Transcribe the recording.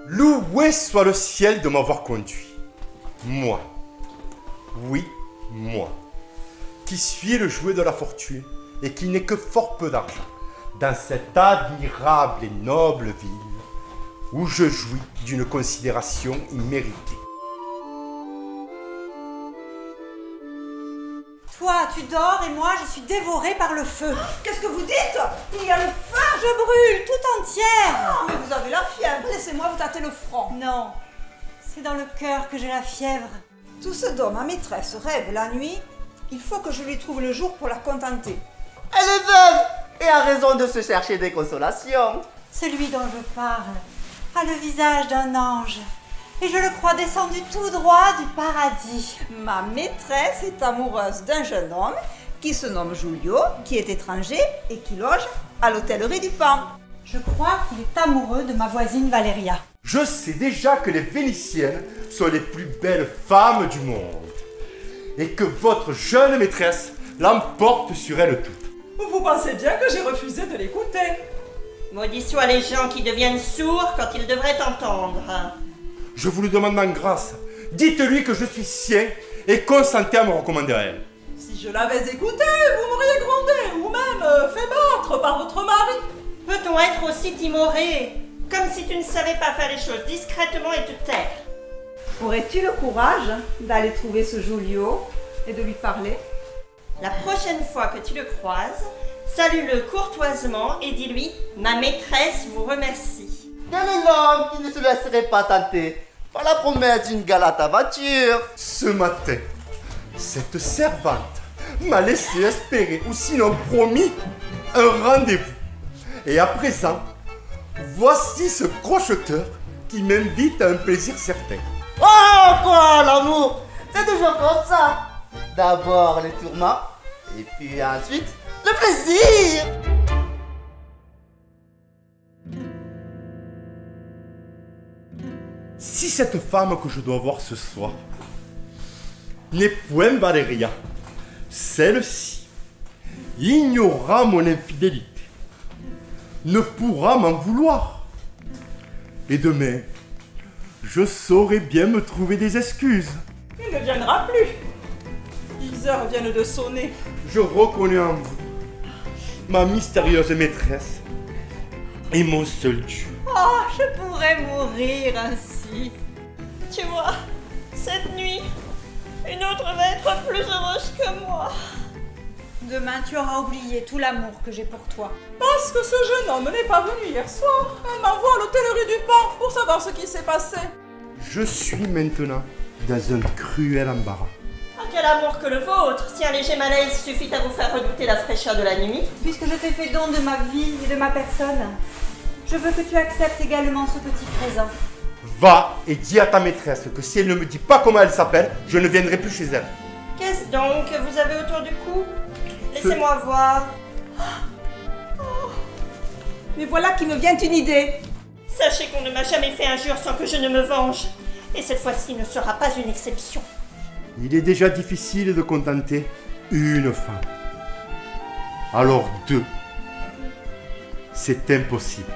Loué soit le ciel de m'avoir conduit. Moi, oui, moi, qui suis le jouet de la fortune et qui n'ai que fort peu d'argent, dans cette admirable et noble ville où je jouis d'une considération imméritée. Toi, tu dors et moi, je suis dévorée par le feu. Qu'est-ce que vous dites? Il y a le feu! Je brûle tout entière. Mais vous avez la fièvre, laissez-moi vous tâter le front. Non, c'est dans le cœur que j'ai la fièvre. Tout ce dont ma maîtresse rêve la nuit, il faut que je lui trouve le jour pour la contenter. Elle est veuve et a raison de se chercher des consolations. Celui dont je parle a le visage d'un ange. Et je le crois descendu tout droit du paradis. Ma maîtresse est amoureuse d'un jeune homme qui se nomme Giulio, qui est étranger et qui loge à l'hôtellerie du Pan. Je crois qu'il est amoureux de ma voisine Valéria. Je sais déjà que les Vénitiennes sont les plus belles femmes du monde et que votre jeune maîtresse l'emporte sur elles toutes. Vous pensez bien que j'ai refusé de l'écouter. Maudits soient les gens qui deviennent sourds quand ils devraient entendre. Je vous le demande en grâce, dites-lui que je suis sien et consentez à me recommander à elle. Si je l'avais écouté, vous m'auriez grondé ou même fait battre par votre mari. Peut-on être aussi timoré? Comme si tu ne savais pas faire les choses discrètement et te taire. Aurais-tu le courage d'aller trouver ce Giulio et de lui parler? La prochaine fois que tu le croises, salue-le courtoisement et dis-lui « Ma maîtresse vous remercie ». Quel est l'homme qui ne se laisserait pas tenter par la promesse d'une galante aventure? Ce matin, cette servante m'a laissé espérer, ou sinon promis, un rendez-vous. Et à présent, voici ce crocheteur qui m'invite à un plaisir certain. Oh quoi, l'amour? C'est toujours comme ça. D'abord les tourments, et puis ensuite le plaisir. Si cette femme que je dois voir ce soir n'est point Valéria, celle-ci ignorera mon infidélité, ne pourra m'en vouloir. Et demain, je saurai bien me trouver des excuses. Il ne viendra plus. 10 heures viennent de sonner. Je reconnais en vous ma mystérieuse maîtresse et mon seul Dieu. Oh, je pourrais mourir ainsi. Tu vois, cette nuit, une autre va être plus heureuse que moi. Demain, tu auras oublié tout l'amour que j'ai pour toi. Parce que ce jeune homme n'est pas venu hier soir. Elle m'envoie à l'hôtellerie du Pan pour savoir ce qui s'est passé. Je suis maintenant dans un cruel embarras. Oh, quel amour que le vôtre. Si un léger malaise suffit à vous faire redouter la fraîcheur de la nuit. Puisque je t'ai fait don de ma vie et de ma personne, je veux que tu acceptes également ce petit présent. Va et dis à ta maîtresse que si elle ne me dit pas comment elle s'appelle, je ne viendrai plus chez elle. Qu'est-ce donc que vous avez autour du cou? Laissez-moi voir. Mais voilà qui me vient une idée. Sachez qu'on ne m'a jamais fait injure sans que je ne me venge. Et cette fois-ci ne sera pas une exception. Il est déjà difficile de contenter une femme. Alors deux, c'est impossible.